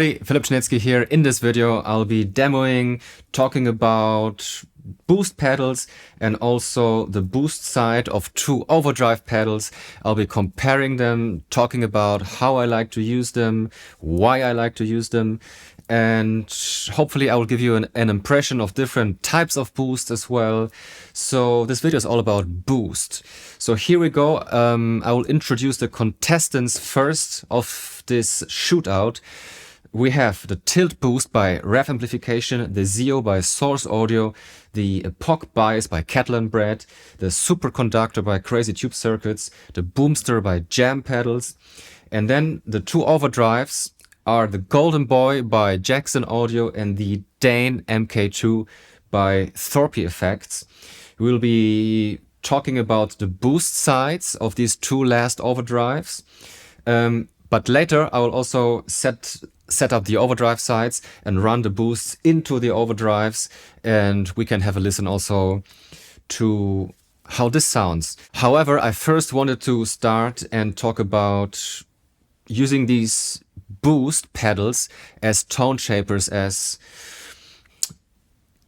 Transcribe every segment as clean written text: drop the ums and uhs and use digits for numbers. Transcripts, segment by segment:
everybody, Philipp Schnitzky here. In this video, I'll be demoing, talking about boost pedals and also the boost side of two overdrive pedals. I'll be comparing them, talking about how I like to use them, why I like to use them, and hopefully I will give you an impression of different types of boost as well. So this video is all about boost. So here we go. I will introduce the contestants first of this shootout. We have the Tilt Boost by Revv Amplification, the ZIO by Source Audio, the Epoch Bias by Kettle and Bread, the SuperConductor by Crazy Tube Circuits, the Boomster by Jam Pedals, and then the two overdrives are the Golden Boy by Jackson Audio and the Dane MK2 by Thorpy Effects. We'll be talking about the boost sides of these two last overdrives, but later I will also set up the overdrive sides and run the boosts into the overdrives, and we can have a listen also to how this sounds. However, I first wanted to start and talk about using these boost pedals as tone shapers, as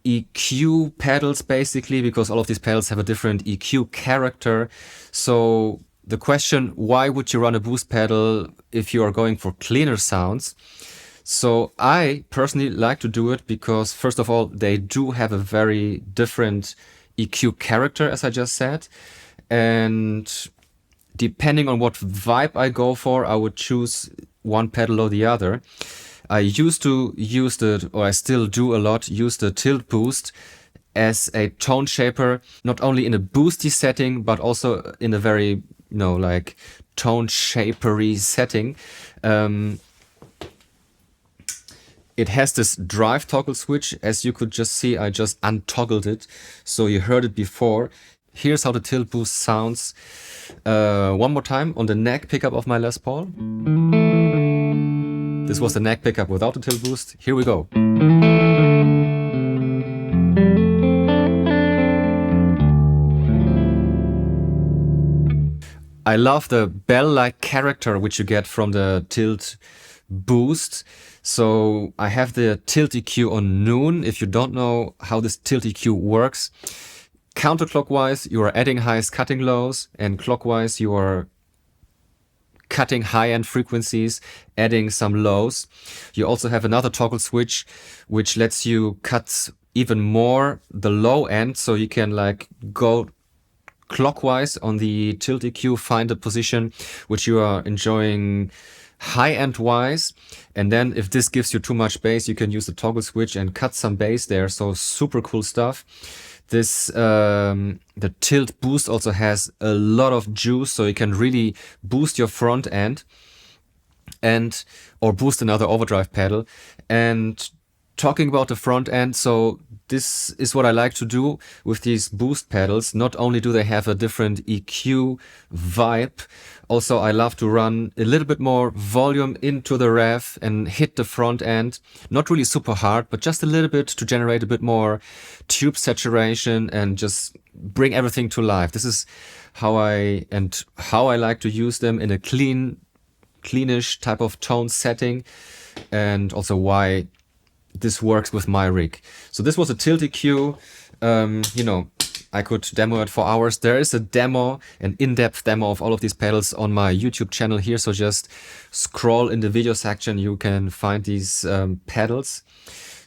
EQ pedals basically, because all of these pedals have a different EQ character. So the question, why would you run a boost pedal if you are going for cleaner sounds? So I personally like to do it because, first of all, they do have a very different EQ character, as I just said. And depending on what vibe I go for, I would choose one pedal or the other. I used to use or I still do a lot, use the Tilt Boost as a tone shaper, not only in a boosty setting, but also in a very, like tone shapery setting. It has this drive toggle switch. As you could just see, I just untoggled it. So you heard it before. Here's how the Tilt Boost sounds. One more time on the neck pickup of my Les Paul. This was the neck pickup without the Tilt Boost. Here we go. I love the bell-like character which you get from the Tilt Boost. So I have the Tilt EQ on noon. If you don't know how this Tilt EQ works, counterclockwise you are adding highs, cutting lows, and clockwise you are cutting high-end frequencies, adding some lows. You also have another toggle switch which lets you cut even more the low end, so you can like go clockwise on the Tilt EQ, find a position which you are enjoying high-end wise, and then if this gives you too much bass, you can use the toggle switch and cut some bass there. So super cool stuff. This the Tilt Boost also has a lot of juice, so you can really boost your front end or boost another overdrive pedal. And talking about the front end, so this is what I like to do with these boost pedals. Not only do they have a different EQ vibe, also I love to run a little bit more volume into the Revv and hit the front end. Not really super hard, but just a little bit to generate a bit more tube saturation and just bring everything to life. This is how I like to use them in a cleanish type of tone setting, and also why this works with my rig. So this was a Tilt EQ. I could demo it for hours. There is a demo, an in-depth demo of all of these pedals on my YouTube channel here. So just scroll in the video section. You can find these pedals.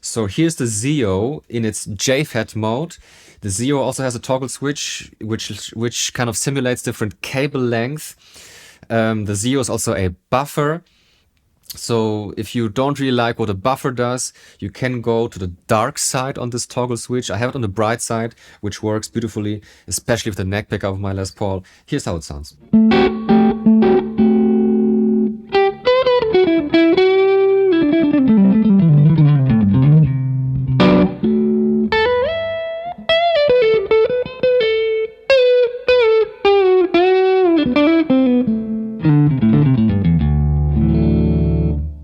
So here's the ZIO in its JFET mode. The ZIO also has a toggle switch, which kind of simulates different cable length. The ZIO is also a buffer. So if you don't really like what a buffer does, you can go to the dark side on this toggle switch. I have it on the bright side, which works beautifully, especially with the neck pickup of my Les Paul. Here's how it sounds.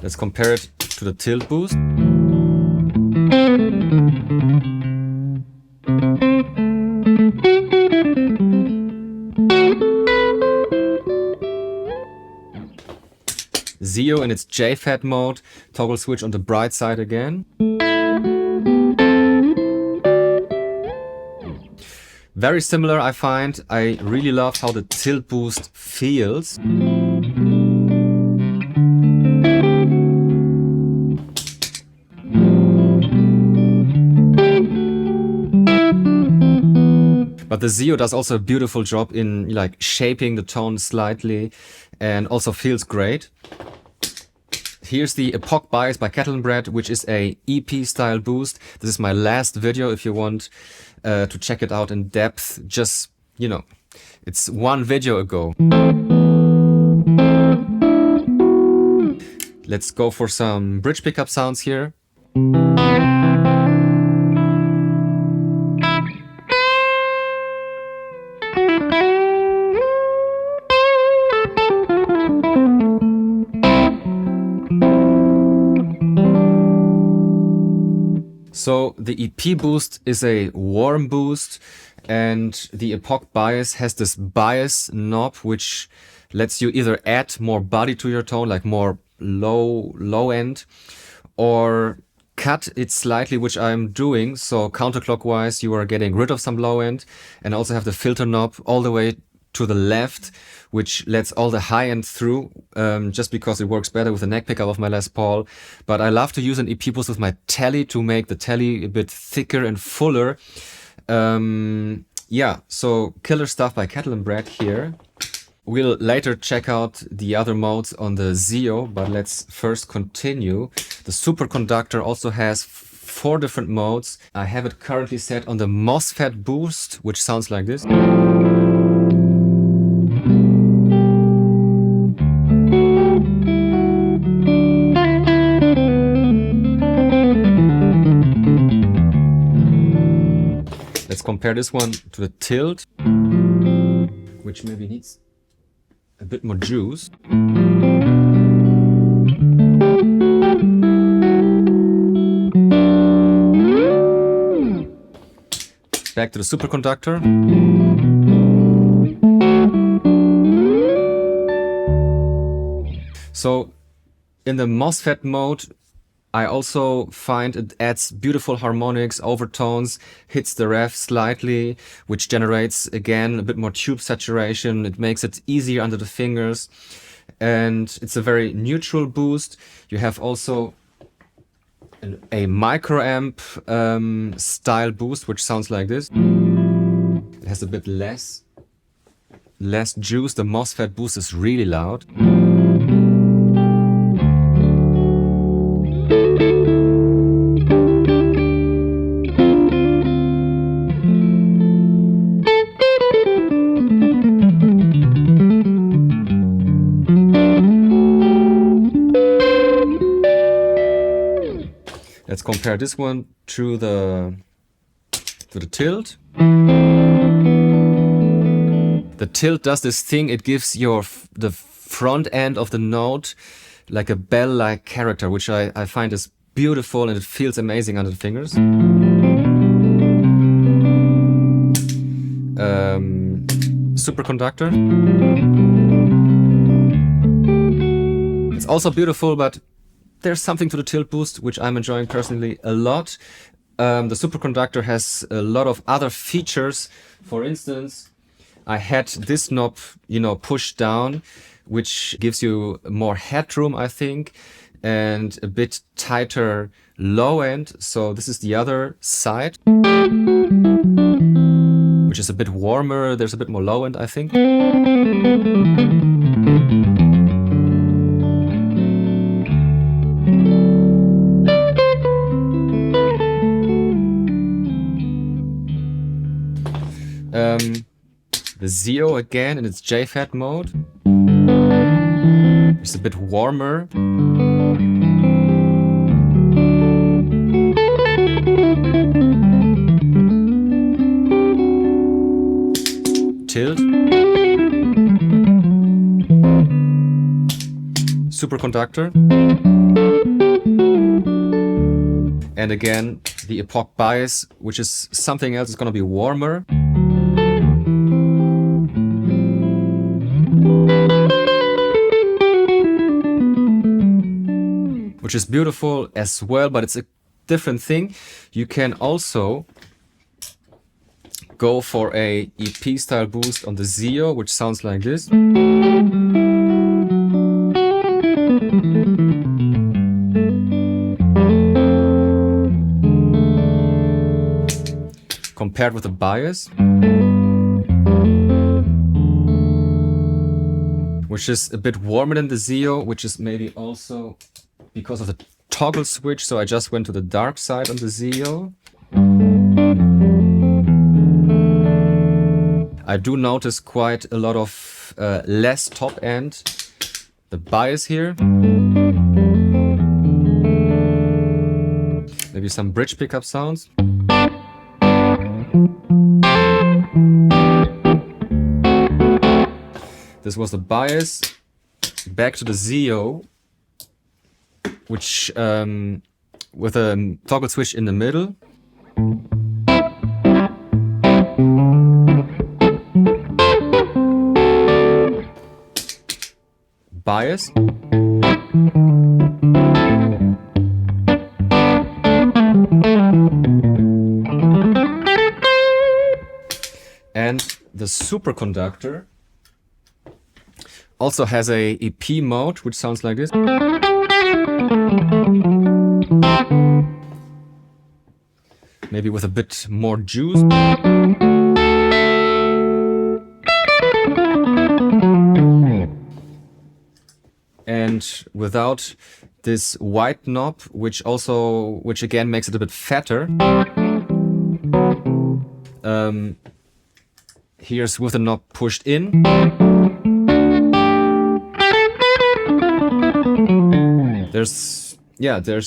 Let's compare it to the Tilt Boost. ZIO in its it's JFET mode. Toggle switch on the bright side again. Very similar, I find. I really love how the tilt boost feels. But the ZIO does also a beautiful job in like shaping the tone slightly and also feels great. Here's the Epoch Bias by Kettle and Bread, which is a EP style boost. This is my last video if you want to check it out in depth. Just, you know, it's one video ago. Let's go for some bridge pickup sounds here. So the EP boost is a warm boost, and the Epoch Bias has this bias knob which lets you either add more body to your tone, like more low end, or cut it slightly, which I'm doing. So counterclockwise you are getting rid of some low end, and also have the filter knob all the way to the left, which lets all the high end through, just because it works better with the neck pickup of my Les Paul. But I love to use an EP boost with my telly to make the telly a bit thicker and fuller. Yeah, so killer stuff by Kettle and Bread here. We'll later check out the other modes on the ZIO, but let's first continue. The SuperConductor also has 4 different modes. I have it currently set on the MOSFET boost, which sounds like this. Let's compare this one to the tilt, which maybe needs a bit more juice. Back to the SuperConductor. So in the MOSFET mode, I also find it adds beautiful harmonics, overtones, hits the Revv slightly, which generates again a bit more tube saturation. It makes it easier under the fingers, and it's a very neutral boost. You have also a microamp style boost, which sounds like this. It has a bit less juice. The MOSFET boost is really loud. Let's compare this one to the tilt. The tilt does this thing, it gives the front end of the note like a bell-like character, which I find is beautiful, and it feels amazing under the fingers. SuperConductor. It's also beautiful, but there's something to the tilt boost which I'm enjoying personally a lot. The SuperConductor has a lot of other features. For instance, I had this knob, you know, pushed down, which gives you more headroom, I think, and a bit tighter low end. So this is the other side, which is a bit warmer. There's a bit more low end, I think. The ZIO again in its JFET mode. It's a bit warmer. Tilt. SuperConductor. And again, the Epoch Bias, which is something else, is going to be warmer. which is beautiful as well, but it's a different thing. You can also go for a EP style boost on the ZIO, which sounds like this. Compared with the bias, which is a bit warmer than the ZIO, which is maybe also because of the toggle switch. So I just went to the dark side on the ZIO. I do notice quite a lot of less top end, the bias here. Maybe some bridge pickup sounds. This was the bias. Back to the ZIO, which with a toggle switch in the middle. Bias. And the SuperConductor also has a EP mode, which sounds like this. Maybe with a bit more juice. And without this white knob, which again makes it a bit fatter. Here's with the knob pushed in. There's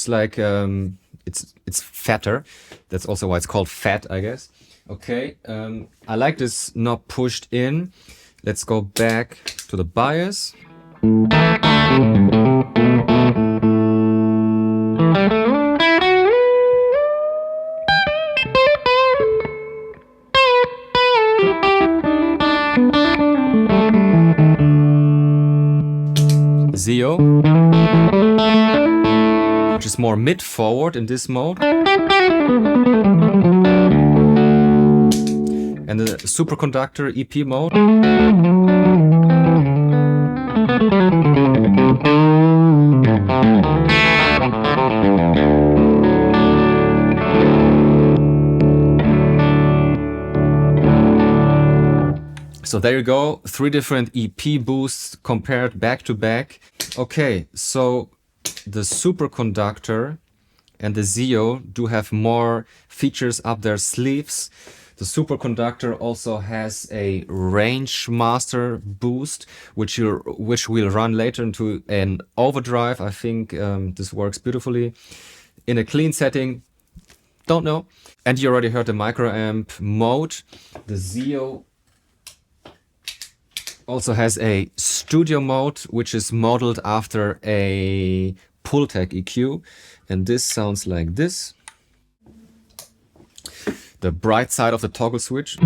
like it's fatter. That's also why it's called fat, I guess. Okay, I like this knob pushed in. Let's go back to the bias. ZIO, which is more mid-forward in this mode. And the SuperConductor EP mode. So there you go, 3 different EP boosts compared back to back. Okay, so the SuperConductor and the ZIO do have more features up their sleeves. The SuperConductor also has a range master boost, which we'll run later into an overdrive. I think this works beautifully in a clean setting. Don't know. And you already heard the microamp mode. The ZIO also has a studio mode, which is modeled after a Pultec EQ. And this sounds like this. The bright side of the toggle switch.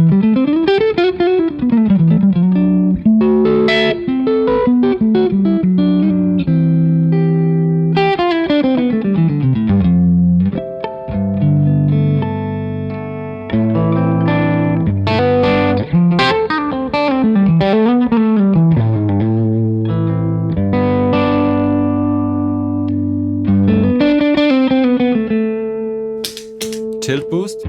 Tilt boost.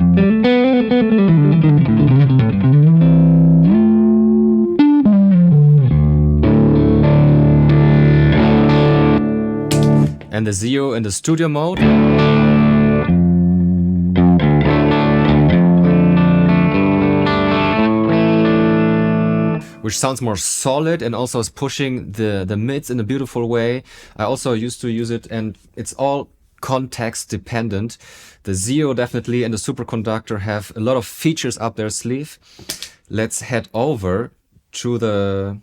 And the ZIO in the studio mode. Which sounds more solid and also is pushing the mids in a beautiful way. I also used to use it, and it's all context dependent. The ZIO definitely and the SuperConductor have a lot of features up their sleeve. Let's head over to the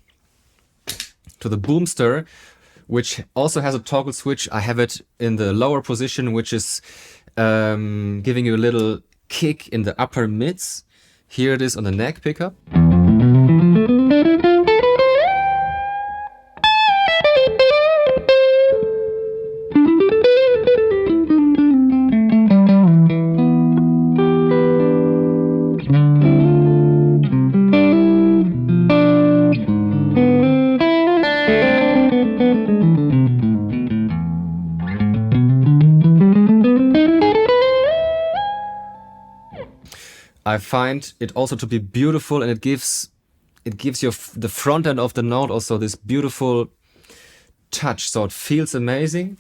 Boomster, which also has a toggle switch. I have it in the lower position, which is giving you a little kick in the upper mids. Here it is on the neck pickup. I find it also to be beautiful, and it gives you the front end of the note also this beautiful touch, so it feels amazing.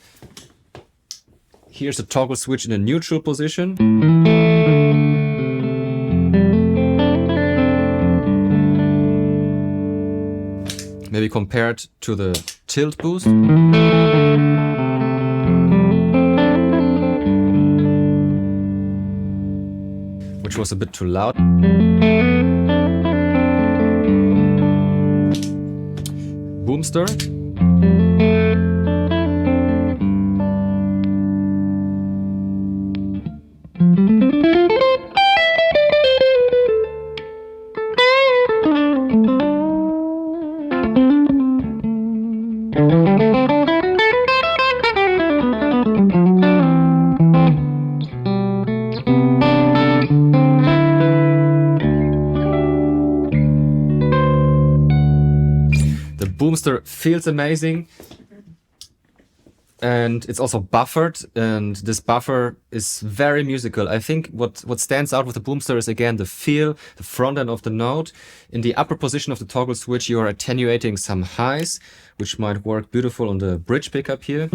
Here's the toggle switch in a neutral position. Maybe compared to the tilt boost. Which was a bit too loud. Boomster. Boomster feels amazing, and it's also buffered, and this buffer is very musical. I think what stands out with the Boomster is again the feel, the front end of the note. In the upper position of the toggle switch you are attenuating some highs, which might work beautiful on the bridge pickup here.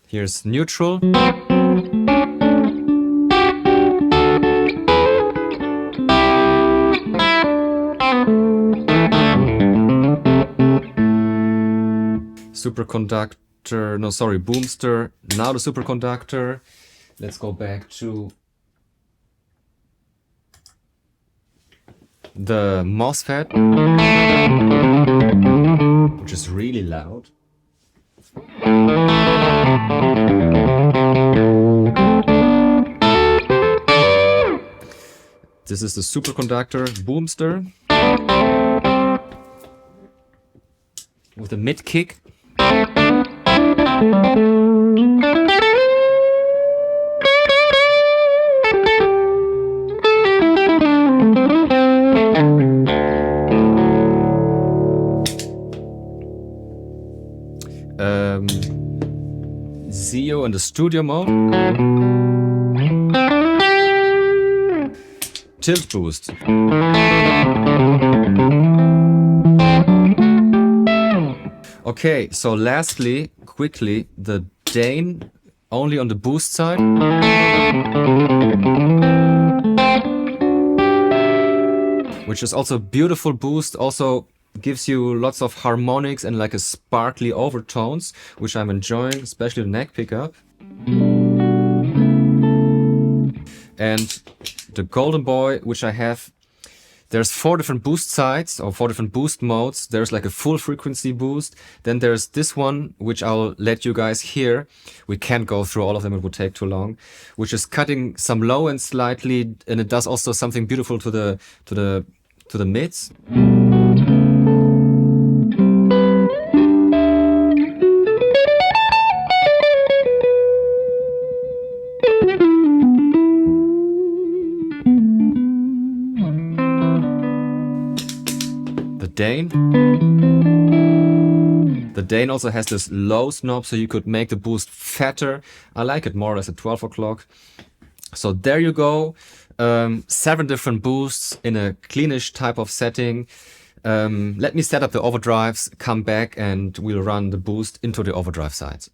Here's neutral. SuperConductor, no sorry, Boomster, now the SuperConductor. Let's go back to the MOSFET, which is really loud. This is the SuperConductor Boomster with a mid kick. ZIO in the Studio Mode. Tilt boost. Okay, so lastly, quickly, the Dane only on the boost side. Which is also a beautiful boost, also gives you lots of harmonics and like a sparkly overtones, which I'm enjoying, especially the neck pickup. And the Golden Boy, which I have, there's 4 different boost sides or 4 different boost modes. There's like a full frequency boost. Then there's this one, which I'll let you guys hear. We can't go through all of them, it would take too long. Which is cutting some low end slightly, and it does also something beautiful to the mids. The Dane also has this low knob, so you could make the boost fatter. I like it more or less at 12 o'clock. So there you go. 7 different boosts in a cleanish type of setting. Let me set up the overdrives, come back, and we'll run the boost into the overdrive sides.